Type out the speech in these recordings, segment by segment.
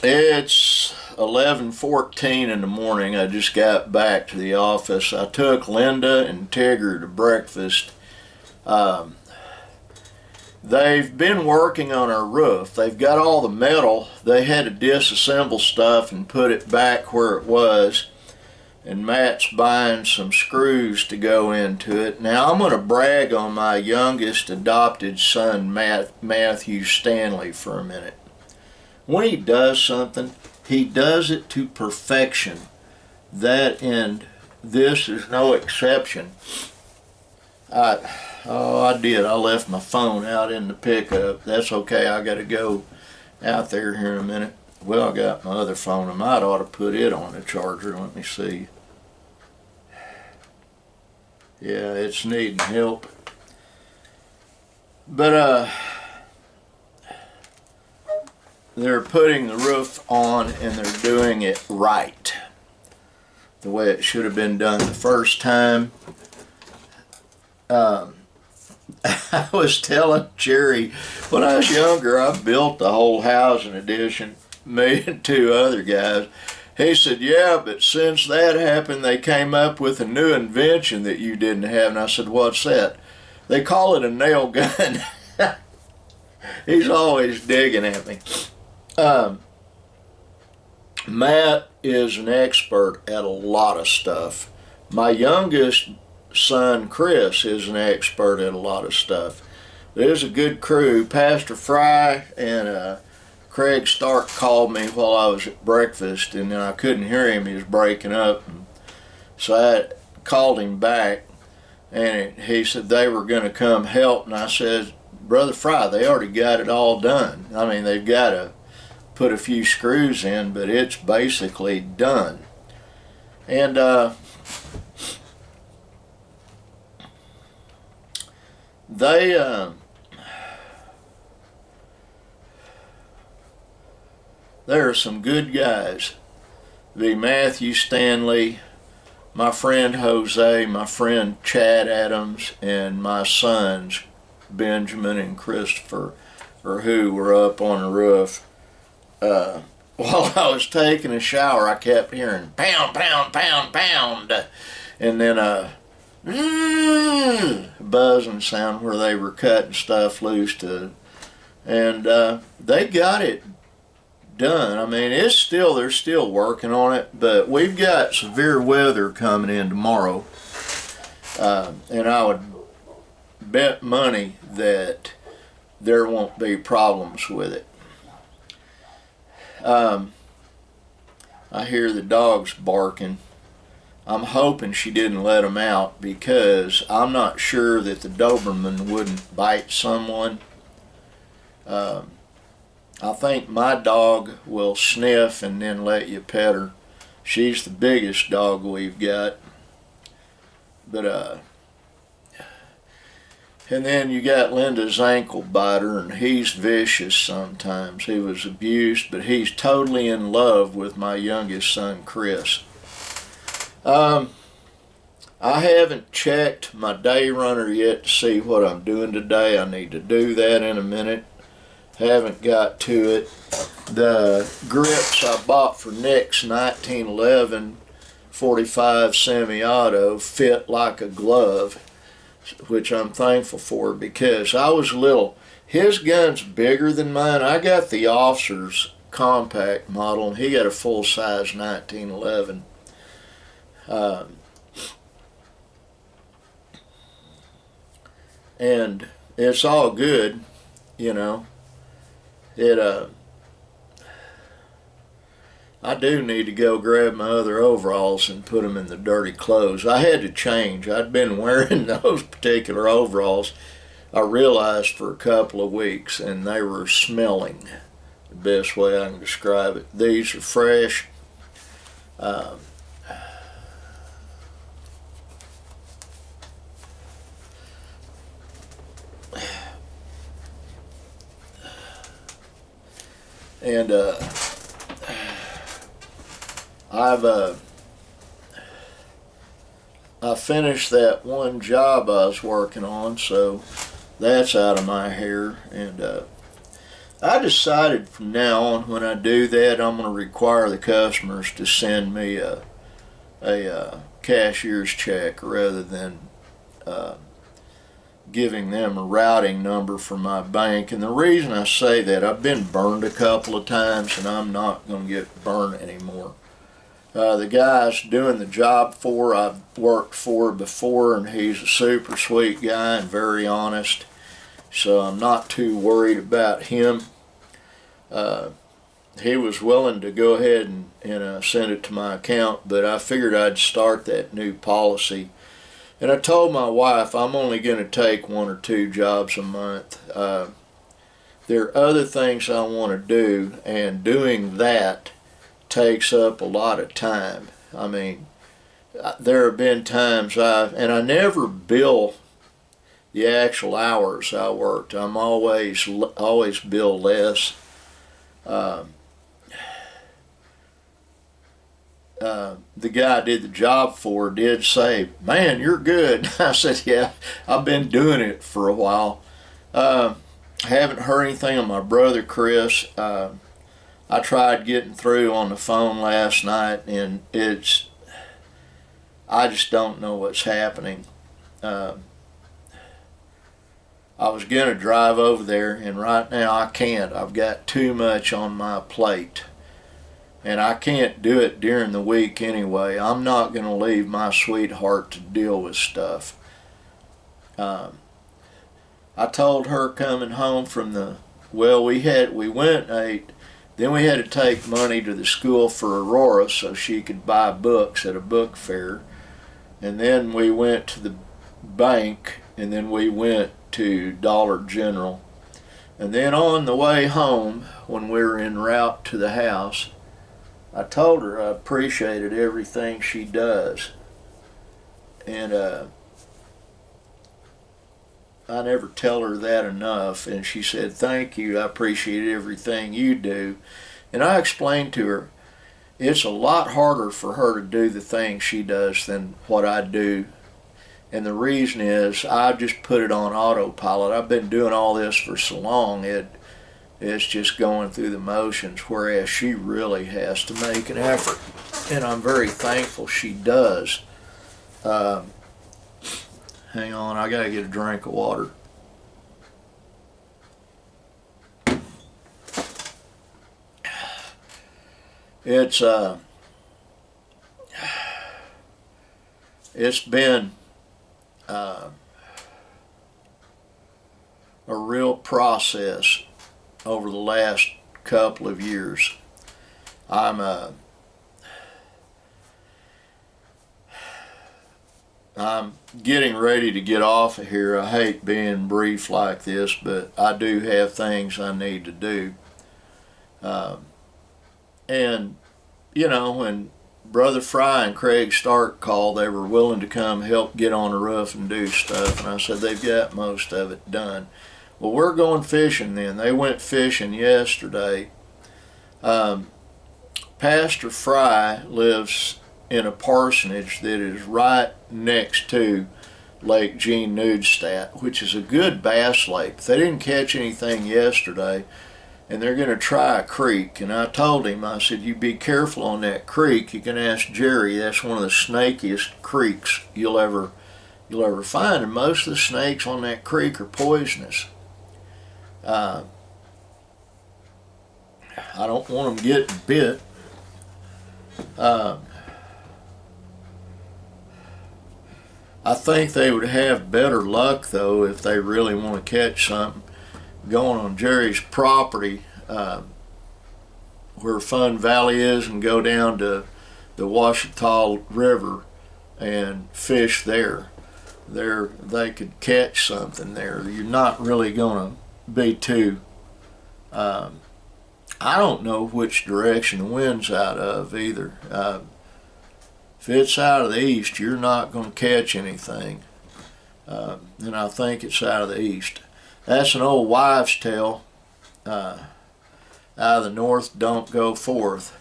It's 11:14 in the morning. I just got back to the office. I took Linda and Tigger to breakfast. Um, they've been working on our roof. They've got all the metal. They had to disassemble stuff and put it back where it was. And Matt's buying some screws to go into it. Now I'm going to brag on my youngest adopted son, Matthew Stanley, for a minute. When he does something, he does it to perfection. That and this is no exception. I did. I left my phone out in the pickup. That's okay. I got to go out there here in a minute. Well, I got my other phone. I might ought to put it on the charger. Let me see. Yeah, it's needing help. But they're putting the roof on and they're doing it right, the way it should have been done the first time. I was telling Jerry, when I was younger, I built the whole housing addition, me and two other guys. He said, yeah, but since that happened, they came up with a new invention that you didn't have. And I said, what's that? They call it a nail gun. He's always digging at me. Matt is an expert at a lot of stuff. My youngest son, Chris, is an expert at a lot of stuff. There's a good crew. Pastor Fry and Craig Stark called me while I was at breakfast, and then I couldn't hear him. He was breaking up. So I called him back, and he said they were going to come help. And I said, Brother Fry, they already got it all done. I mean, they've got to put a few screws in, but it's basically done. And there are some good guys. The Matthew Stanley, my friend Jose, my friend Chad Adams, and my sons Benjamin and Christopher, or who were up on the roof. While I was taking a shower, I kept hearing pound, pound, pound, pound, and then buzzing sound where they were cutting stuff loose and they got it done. I mean, they're still working on it, but we've got severe weather coming in tomorrow, and I would bet money that there won't be problems with it. I hear the dogs barking. I'm hoping she didn't let them out because I'm not sure that the Doberman wouldn't bite someone. I think my dog will sniff and then let you pet her. She's the biggest dog we've got. But and then you got Linda's ankle biter, and he's vicious sometimes. He was abused, but he's totally in love with my youngest son, Chris. I haven't checked my day runner yet to see what I'm doing today. I need to do that in a minute. Haven't got to it. The grips I bought for Nick's 1911 45 semi-auto fit like a glove, which I'm thankful for because I was little. His gun's bigger than mine. I got the officer's compact model, and he got a full-size 1911. And it's all good, you know. I do need to go grab my other overalls and put them in the dirty clothes. I had to change. I'd been wearing those particular overalls, I realized, for a couple of weeks, and they were smelling, the best way I can describe it. These are fresh. And I finished that one job I was working on, so that's out of my hair. And I decided from now on, when I do that, I'm going to require the customers to send me a cashier's check rather than uh, giving them a routing number for my bank. And the reason I say that, I've been burned a couple of times, and I'm not going to get burned anymore. The guy's doing the job for, I've worked for before, and he's a super sweet guy and very honest, so I'm not too worried about him. He was willing to go ahead and send it to my account, but I figured I'd start that new policy. And I told my wife I'm only going to take 1 or 2 jobs a month. There are other things I want to do, and doing that takes up a lot of time. I mean, there have been times and I never bill the actual hours I worked. I'm always bill less. The guy I did the job for did say, "Man, you're good." I said, "Yeah, I've been doing it for a while." I haven't heard anything on my brother Chris. I tried getting through on the phone last night, and I just don't know what's happening. I was going to drive over there, and right now I can't. I've got too much on my plate, and I can't do it during the week anyway. I'm not going to leave my sweetheart to deal with stuff. I told her coming home from we went and ate. Then we had to take money to the school for Aurora so she could buy books at a book fair. And then we went to the bank, and then we went to Dollar General. And then on the way home, when we were en route to the house, I told her I appreciated everything she does. And I never tell her that enough, and she said, "Thank you, I appreciate everything you do." And I explained to her, it's a lot harder for her to do the things she does than what I do. And the reason is, I've just put it on autopilot. I've been doing all this for so long, it's just going through the motions, whereas she really has to make an effort. And I'm very thankful she does. Hang on, I gotta get a drink of water. It's been a real process over the last couple of years. I'm getting ready to get off of here. I hate being brief like this, but I do have things I need to do. And, you know, when Brother Fry and Craig Stark called, they were willing to come help get on the roof and do stuff. And I said, they've got most of it done. Well, we're going fishing then. They went fishing yesterday. Pastor Fry lives in a parsonage that is right next to Lake Gene Nudstadt, which is a good bass lake. They didn't catch anything yesterday, and they're going to try a creek. And I told him, I said, you be careful on that creek. You can ask Jerry. That's one of the snakiest creeks you'll ever find, and most of the snakes on that creek are poisonous. I don't want them getting bit. I think they would have better luck, though, if they really want to catch something, going on Jerry's property where Fun Valley is, and go down to the Ouachita River and fish there. They could catch something there. You're not really going to be too... I don't know which direction the wind's out of either. If it's out of the east, you're not going to catch anything. And I think it's out of the east. That's an old wives' tale. Out of the north, don't go forth.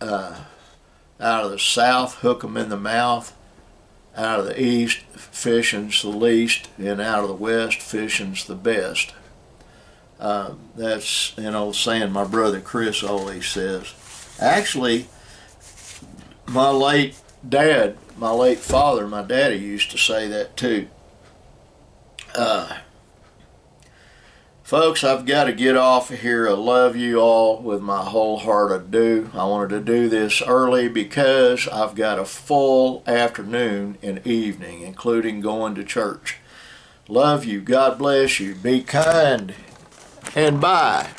Out of the south, hook 'em in the mouth. Out of the east, fishing's the least. And out of the west, fishing's the best. That's an old saying my brother Chris always says. Actually, my late dad, my late father, my daddy used to say that too. Folks, I've got to get off of here. I love you all with my whole heart. I do. I wanted to do this early because I've got a full afternoon and evening, including going to church. Love you. God bless you. Be kind. And bye.